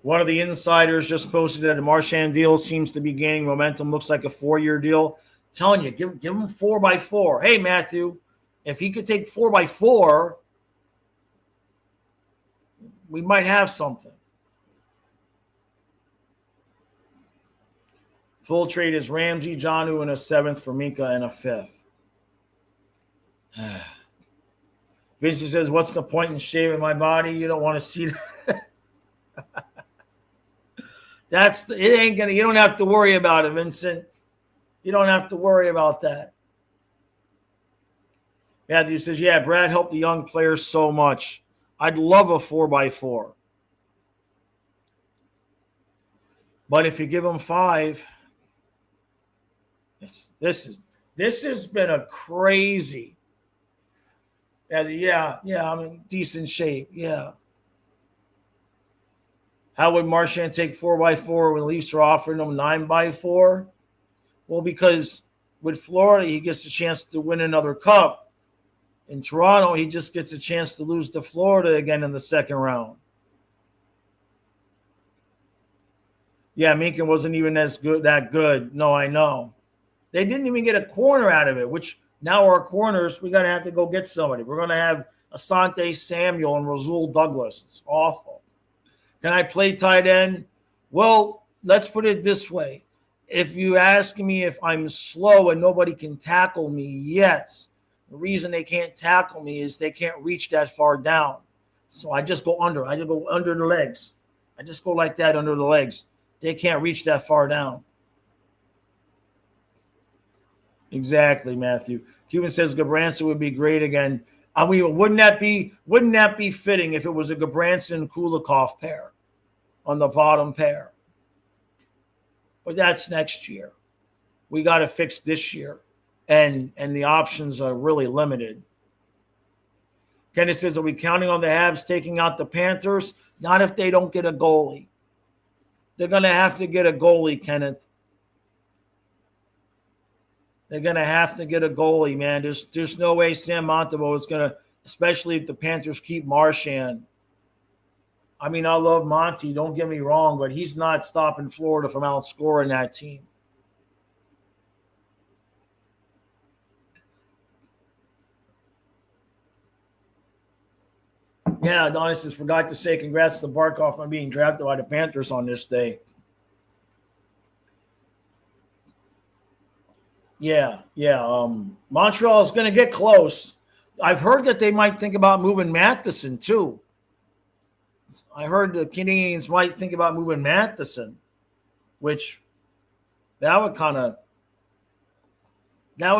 One of the insiders just posted that the Marchand deal seems to be gaining momentum. Looks like a 4-year deal. I'm telling you, give him 4x4. Hey, Matthew, if he could take 4x4, we might have something. Full trade is Ramsey, Jonnu, and a 7th for Minka and a 5th. Vincent says, what's the point in shaving my body? You don't want to see that. You don't have to worry about it, Vincent. You don't have to worry about that. Matthew says, yeah, Brad helped the young players so much. I'd love a 4x4. But if you give them 5, this has been a crazy. Yeah, I'm in decent shape. Yeah. How would Marchand take 4x4 when the Leafs are offering him 9x4? Well, because with Florida, he gets a chance to win another cup. In Toronto, he just gets a chance to lose to Florida again in the second round. Yeah, Minka wasn't even that good. No, I know. They didn't even get a corner out of it, which now our corners, we're going to have to go get somebody. We're going to have Asante Samuel and Rasul Douglas. It's awful. Can I play tight end? Well, let's put it this way. If you ask me if I'm slow and nobody can tackle me, yes. The reason they can't tackle me is they can't reach that far down. So I just go under. I just go under the legs. I just go like that under the legs. They can't reach that far down. Exactly, Matthew. Cuban says Gabranson would be great again. I mean, wouldn't that be fitting if it was a Gabranson Kulikov pair on the bottom pair? But that's next year. We got to fix this year, and the options are really limited. Kenneth says, are we counting on the Habs taking out the Panthers? Not if they don't get a goalie. They're going to have to get a goalie, Kenneth. They're going to have to get a goalie, man. There's no way Sam Montembeault is going to, especially if the Panthers keep Marchand. I mean, I love Monty, don't get me wrong, but he's not stopping Florida from outscoring that team. Yeah, Adonis says, forgot to say congrats to Barkov on being drafted by the Panthers on this day. Yeah. Montreal is going to get close. I've heard that they might think about moving Matheson too. I heard the Canadiens might think about moving Matheson, which that would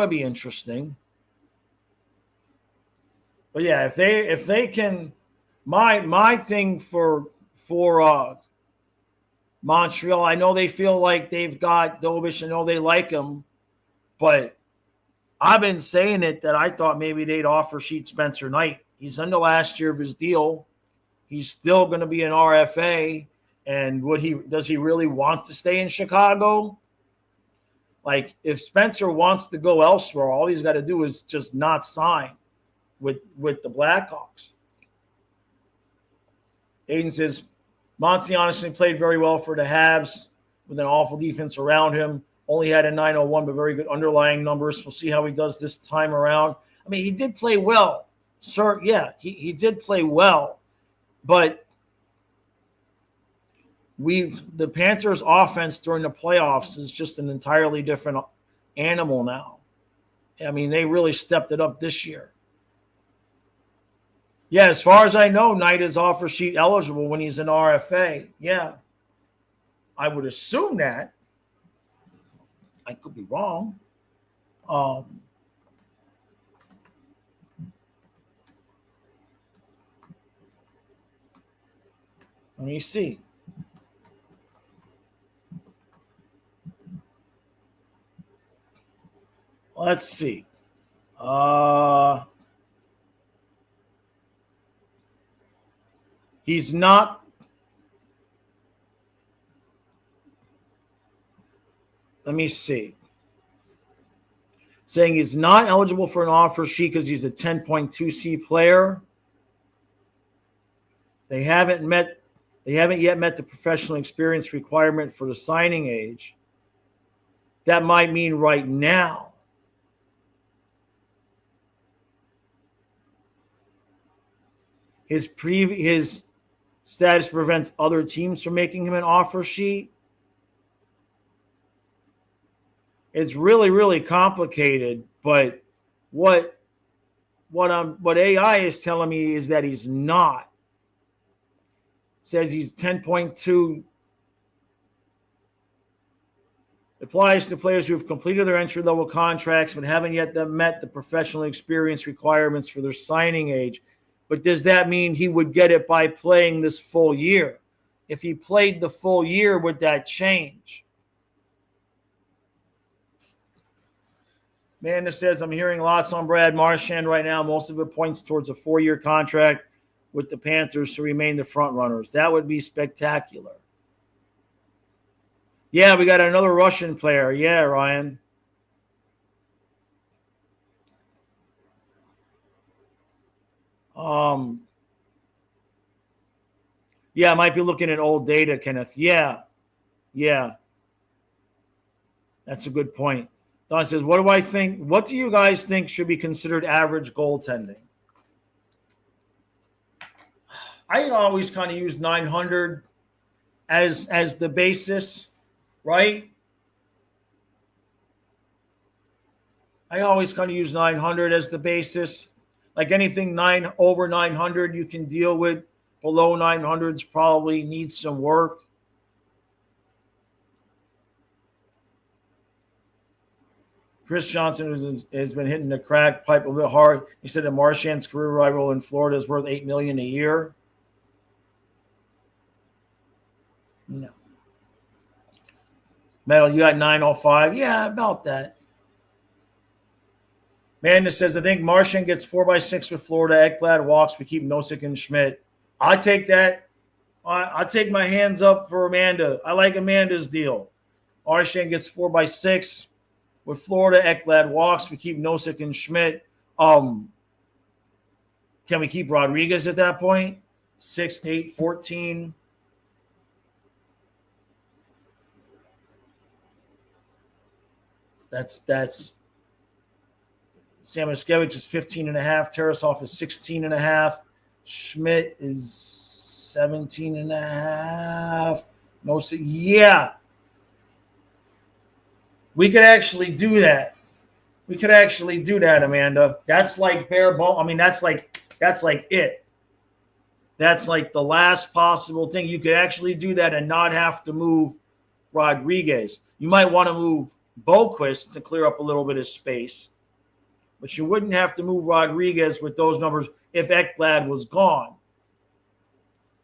be interesting. But yeah, if they can, my thing for Montreal, I know they feel like they've got Dobish. I know they like him. But I've been saying it that I thought maybe they'd offer Sheet Spencer Knight. He's in the last year of his deal. He's still going to be an RFA. And does he really want to stay in Chicago? Like, if Spencer wants to go elsewhere, all he's got to do is just not sign with the Blackhawks. Aiden says, Monty honestly played very well for the Habs with an awful defense around him. Only had a 901, but very good underlying numbers. We'll see how he does this time around. I mean, he did play well. Sir, yeah, he did play well. But the Panthers' offense during the playoffs is just an entirely different animal now. I mean, they really stepped it up this year. Yeah, as far as I know, Knight is offer sheet eligible when he's an RFA. Yeah, I would assume that. I could be wrong. Let me see. Let's see. He's not. Let me see. Saying he's not eligible for an offer sheet because he's a 10.2C player. They haven't yet met the professional experience requirement for the signing age. That might mean right now. His status prevents other teams from making him an offer sheet. It's really, really complicated. But what AI is telling me is that he's not. It says he's 10.2. Applies to players who have completed their entry-level contracts but haven't yet met the professional experience requirements for their signing age. But does that mean he would get it by playing this full year? If he played the full year, would that change? Amanda says, I'm hearing lots on Brad Marchand right now. Most of it points towards a 4-year contract with the Panthers to remain the front runners. That would be spectacular. Yeah, we got another Russian player. Yeah, Ryan. Yeah, I might be looking at old data, Kenneth. Yeah. That's a good point. Don says, what do I think? What do you guys think should be considered average goaltending? I always kind of use 900 as the basis, right? I always kind of use 900 as the basis. Like anything over 900 you can deal with. Below 900s probably needs some work. Chris Johnson has been hitting the crack pipe a bit hard. He said that Marchand's career rival in Florida is worth $8 million a year. No. Metal, you got 905. Yeah, about that. Amanda says, I think Marchand gets 4x6 with Florida. Ekblad walks. We keep Nosek and Schmidt. I take that. I take my hands up for Amanda. I like Amanda's deal. Marchand gets 4x6 with Florida. Ekblad walks. We keep Nosek and Schmidt. Can we keep Rodriguez at that point? 6, 8, 14. That's Samoskevich is 15.5. Tarasov is 16.5. Schmidt is 17.5. Nosek, yeah. We could actually do that. Amanda. That's like bare bone. I mean, that's like it. That's like the last possible thing. You could actually do that and not have to move Rodriguez. You might want to move Boquist to clear up a little bit of space, but you wouldn't have to move Rodriguez with those numbers if Ekblad was gone.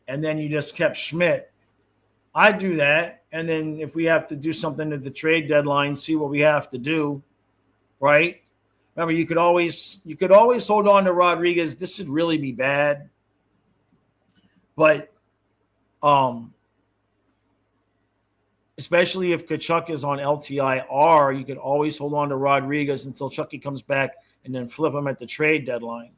And then you just kept Schmidt. I'd do that. And then if we have to do something at the trade deadline, see what we have to do, right? Remember, you could always hold on to Rodriguez. This would really be bad. But especially if Tkachuk is on LTIR, you could always hold on to Rodriguez until Chucky comes back and then flip him at the trade deadline.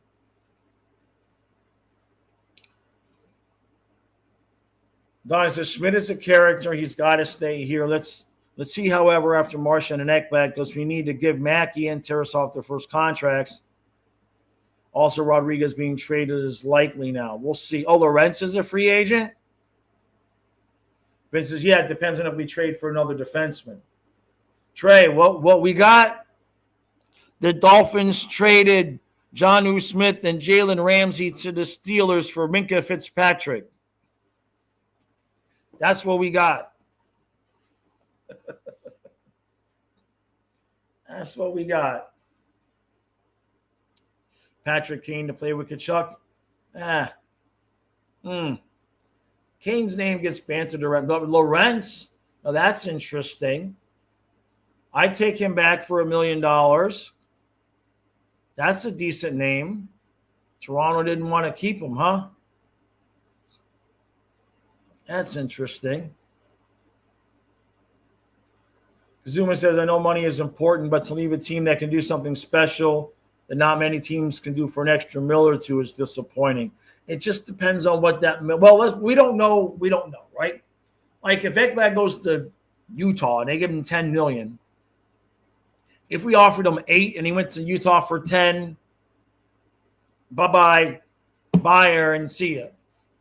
Don says Schmidt is a character. He's got to stay here. Let's see, however, after Marchand and Ekblad, because we need to give Mackey and Tarasov their first contracts. Also, Rodriguez being traded is likely now. We'll see. Oh, Lorentz is a free agent? Vince says, yeah, it depends on if we trade for another defenseman. Trey, what we got? The Dolphins traded Jonnu Smith and Jalen Ramsey to the Steelers for Minkah Fitzpatrick. That's what we got. That's what we got. Patrick Kane to play with Tkachuk. Kane's name gets bantered around. But Lorentz, now that's interesting. I'd take him back for $1 million. That's a decent name. Toronto didn't want to keep him, huh? That's interesting. Zuma says, I know money is important, but to leave a team that can do something special that not many teams can do for an extra $1 or $2 is disappointing. It just depends on what that – well, we don't know. We don't know, right? Like if Ekblad goes to Utah and they give him $10 million, if we offered him 8 and he went to Utah for 10, bye-bye, bye, Aaron, see ya.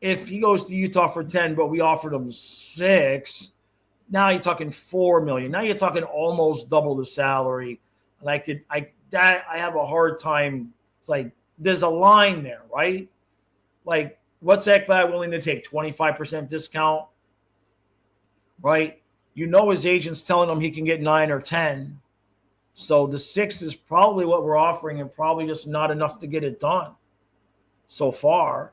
If he goes to Utah for 10, but we offered him 6, Now you're talking $4 million. Now you're talking almost double the salary. And I have a hard time. It's like there's a line there, right? Like, what's Ekblad willing to take? 25% discount, right? You know his agent's telling him he can get 9 or 10. So the 6 is probably what we're offering, and probably just not enough to get it done so far.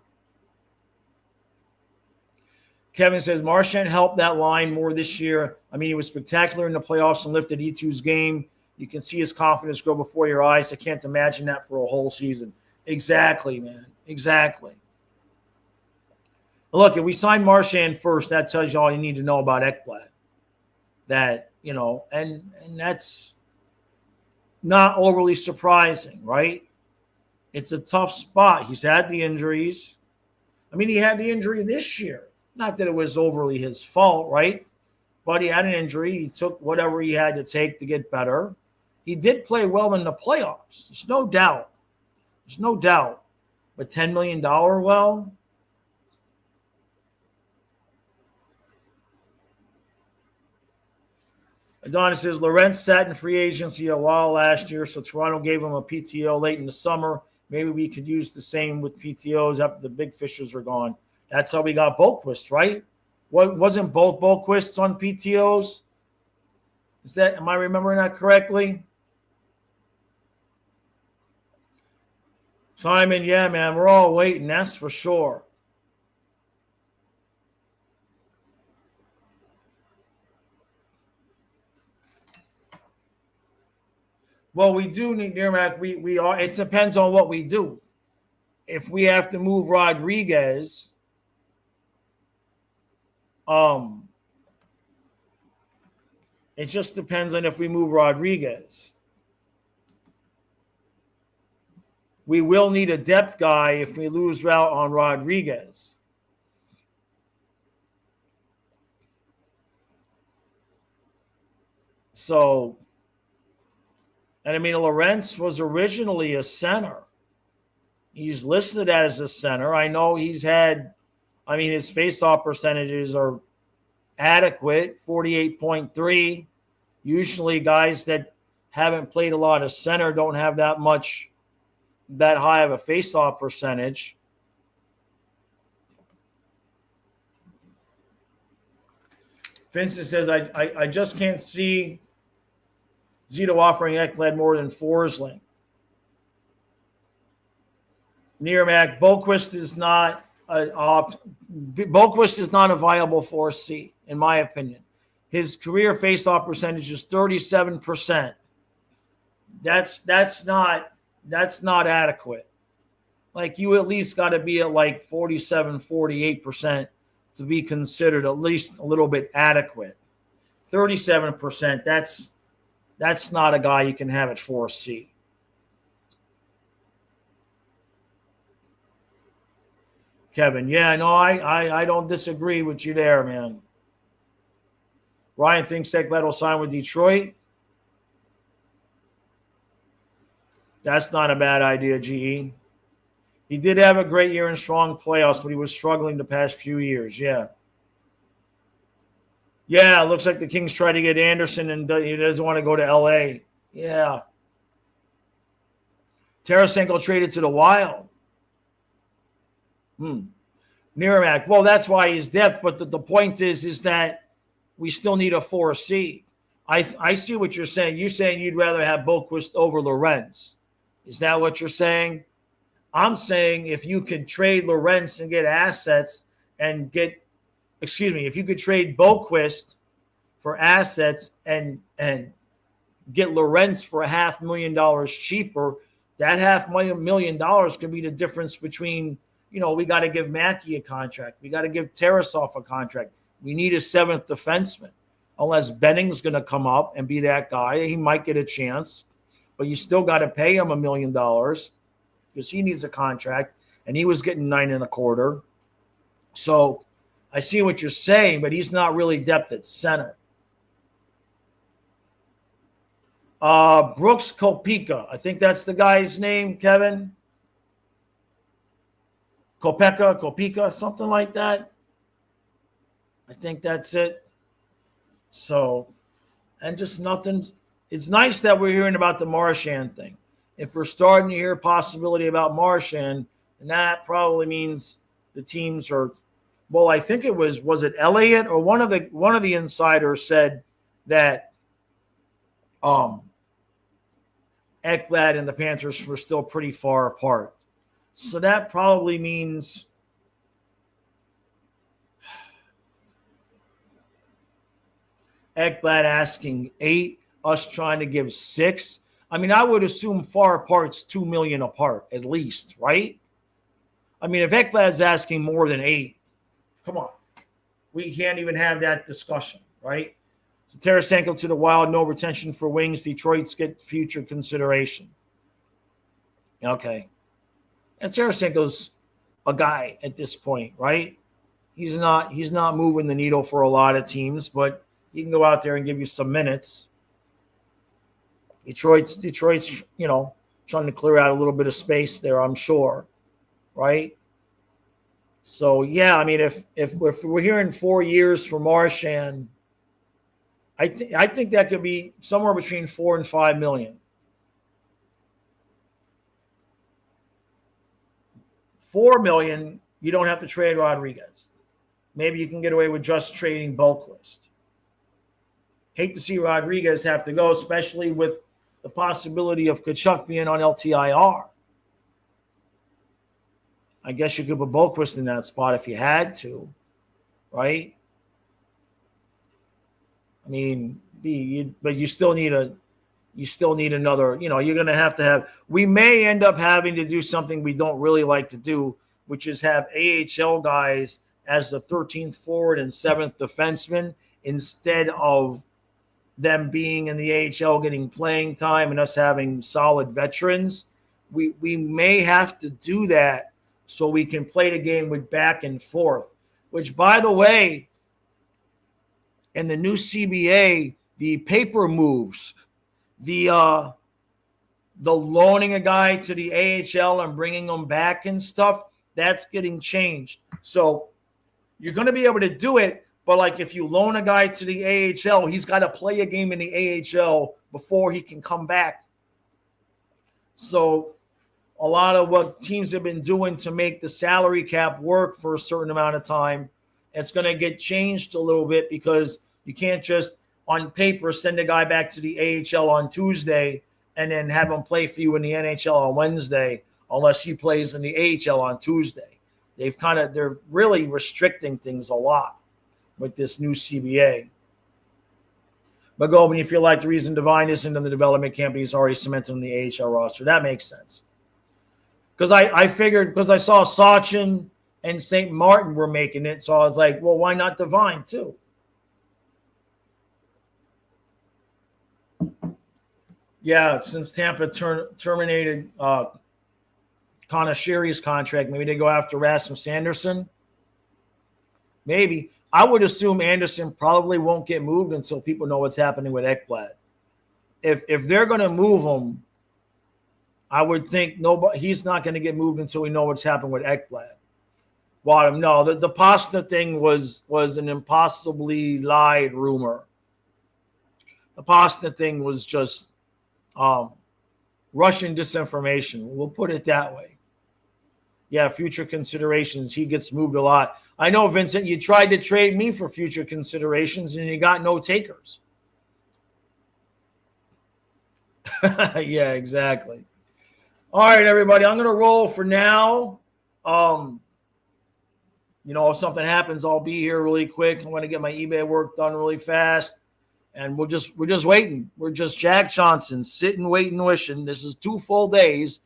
Kevin says Marchand helped that line more this year. I mean, he was spectacular in the playoffs and lifted E2's game. You can see his confidence grow before your eyes. I can't imagine that for a whole season. Exactly, man. Exactly. Look, if we sign Marchand first, that tells you all you need to know about Ekblad. That, you know, and that's not overly surprising, right? It's a tough spot. He's had the injuries. I mean, he had the injury this year. Not that it was overly his fault, right? But he had an injury. He took whatever he had to take to get better. He did play well in the playoffs. There's no doubt. There's no doubt. But $10 million, well, Adonis says, Lorentz sat in free agency a while last year, so Toronto gave him a PTO late in the summer. Maybe we could use the same with PTOs after the big fishers are gone. That's how we got Boquist, right? Wasn't both Boquists on PTOs? Am I remembering that correctly? Simon, yeah, man, we're all waiting, that's for sure. Well, we do need Nirmac. We are. It depends on what we do. If we have to move Rodriguez, it just depends on if we move Rodriguez. We will need a depth guy if we lose route on Rodriguez. So, and I mean, Lorentz was originally a center. He's listed as a center. I know he's had, I mean, his faceoff percentages are adequate, 48.3. Usually guys that haven't played a lot of center don't have that high of a faceoff percentage. Vincent says, I just can't see Zito offering Ekblad more than Forsling. Nirmac, Boquist is not a viable 4C, in my opinion. His career faceoff percentage is 37%. That's not adequate. Like, you at least got to be at like 47, 48% to be considered at least a little bit adequate. 37%, that's not a guy you can have at 4C. Kevin, yeah, no, I don't disagree with you there, man. Ryan thinks Ekblad will sign with Detroit. That's not a bad idea, GE. He did have a great year in strong playoffs, but he was struggling the past few years, yeah. Yeah, it looks like the Kings tried to get Anderson, and he doesn't want to go to L.A. Yeah. Tarasenko traded to the Wild. Nirmac, well, that's why he's depth, but the point is that we still need a 4C. I see what you're saying. You're saying you'd rather have Boquist over Lorentz. Is that what you're saying? I'm saying if you could trade Lorentz and get assets and if you could trade Boquist for assets and get Lorentz for $500,000 cheaper, that $500,000 could be the difference between, we got to give Mackey a contract. We got to give Tarasov a contract. We need a seventh defenseman. Unless Benning's going to come up and be that guy, he might get a chance. But you still got to pay him $1 million because he needs a contract, and he was getting 9.25. So I see what you're saying, but he's not really depth at center. Brooks Kopeka. I think that's the guy's name, Kevin. Kopeka, something like that. I think that's it. So, and just nothing. It's nice that we're hearing about the Marchand thing. If we're starting to hear a possibility about Marchand, then that probably means the teams are. Well, I think it was it Elliott or one of the insiders said that Ekblad and the Panthers were still pretty far apart. So that probably means Ekblad asking 8, us trying to give 6. I mean, I would assume far apart's $2 million apart at least, right? I mean, if Ekblad's asking more than 8, come on. We can't even have that discussion, right? So Tarasenko to the Wild, no retention for wings. Detroit's get future consideration. Okay. And Tarasenko's a guy at this point, right? He's not moving the needle for a lot of teams, but he can go out there and give you some minutes. Detroit's, trying to clear out a little bit of space there, I'm sure, right? So yeah, I mean, if we're hearing 4 years for Marchand, I think that could be somewhere between $4 and $5 million. $4 million, you don't have to trade Rodriguez. Maybe you can get away with just trading Boqvist. Hate to see Rodriguez have to go, especially with the possibility of Tkachuk being on LTIR. I guess you could put Boqvist in that spot if you had to, right? I mean, but you still need another. You're going to have. We may end up having to do something we don't really like to do, which is have AHL guys as the 13th forward and 7th defenseman instead of them being in the AHL getting playing time and us having solid veterans. We may have to do that so we can play the game with back and forth, which, by the way, in the new CBA, the paper moves, the loaning a guy to the AHL and bringing them back and stuff, that's getting changed. So you're going to be able to do it, but like if you loan a guy to the AHL, he's got to play a game in the AHL before he can come back. So a lot of what teams have been doing to make the salary cap work for a certain amount of time, it's going to get changed a little bit because you can't just on paper send a guy back to the AHL on Tuesday and then have him play for you in the NHL on Wednesday unless he plays in the AHL on Tuesday. They're really restricting things a lot with this new CBA. But Goldman, you feel like the reason Devine isn't in the development camp, he's already cemented in the AHL roster. That makes sense. Because I figured, because I saw Sachin and St. Martin were making it, so I was like, well, why not Devine too? Yeah, since Tampa terminated Connor Sherry's contract, maybe they go after Rasmus Anderson. Maybe. I would assume Anderson probably won't get moved until people know what's happening with Ekblad. If they're going to move him, I would think he's not going to get moved until we know what's happened with Ekblad. Well, no, the Pasta thing was an impossibly lied rumor. The Pasta thing was just Russian disinformation. We'll put it that way. Yeah, future considerations. He gets moved a lot. I know, Vincent, you tried to trade me for future considerations and you got no takers. Yeah, exactly. All right, everybody, I'm going to roll for now. If something happens, I'll be here really quick. I'm going to get my eBay work done really fast. And we're just waiting. We're just Jack Johnson sitting, waiting, wishing. This is 2 full days.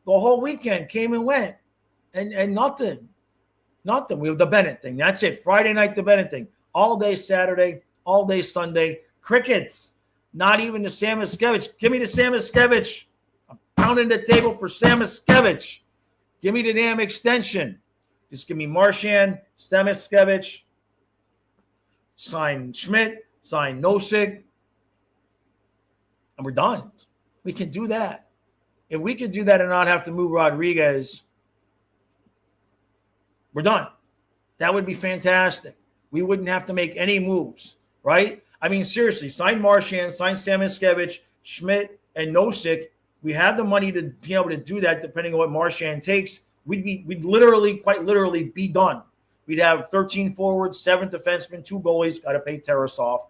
The whole weekend came and went. And nothing. Nothing. We have the Bennett thing. That's it. Friday night, the Bennett thing. All day Saturday, all day Sunday. Crickets. Not even the Samoskevich. Give me the Samoskevich. I'm pounding the table for Samoskevich. Give me the damn extension. Just give me Marchand, Samoskevich, sign Schmidt, sign Nosek, and we're done. We can do that. If we could do that and not have to move Rodriguez, we're done. That would be fantastic. We wouldn't have to make any moves, right? I mean, seriously, sign Marchand, sign Sam Iskevich, Schmidt, and Nosek. We have the money to be able to do that depending on what Marchand takes. We'd literally, quite literally, be done. We'd have 13 forwards, 7 defensemen, 2 goalies. Got to pay Tarasov.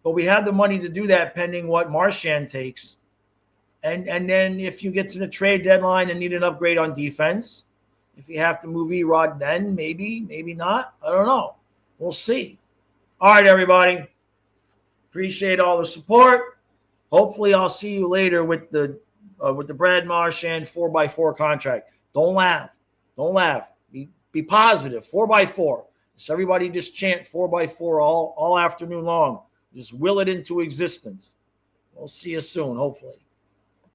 But we have the money to do that pending what Marchand takes. And then if you get to the trade deadline and need an upgrade on defense, if you have to move Erod, then maybe not. I don't know. We'll see. All right, everybody. Appreciate all the support. Hopefully, I'll see you later with the Brad Marchand 4x4 contract. Don't laugh. Don't laugh. Be positive. 4x4. So everybody just chant 4x4 all afternoon long. Just will it into existence. We'll see you soon, hopefully.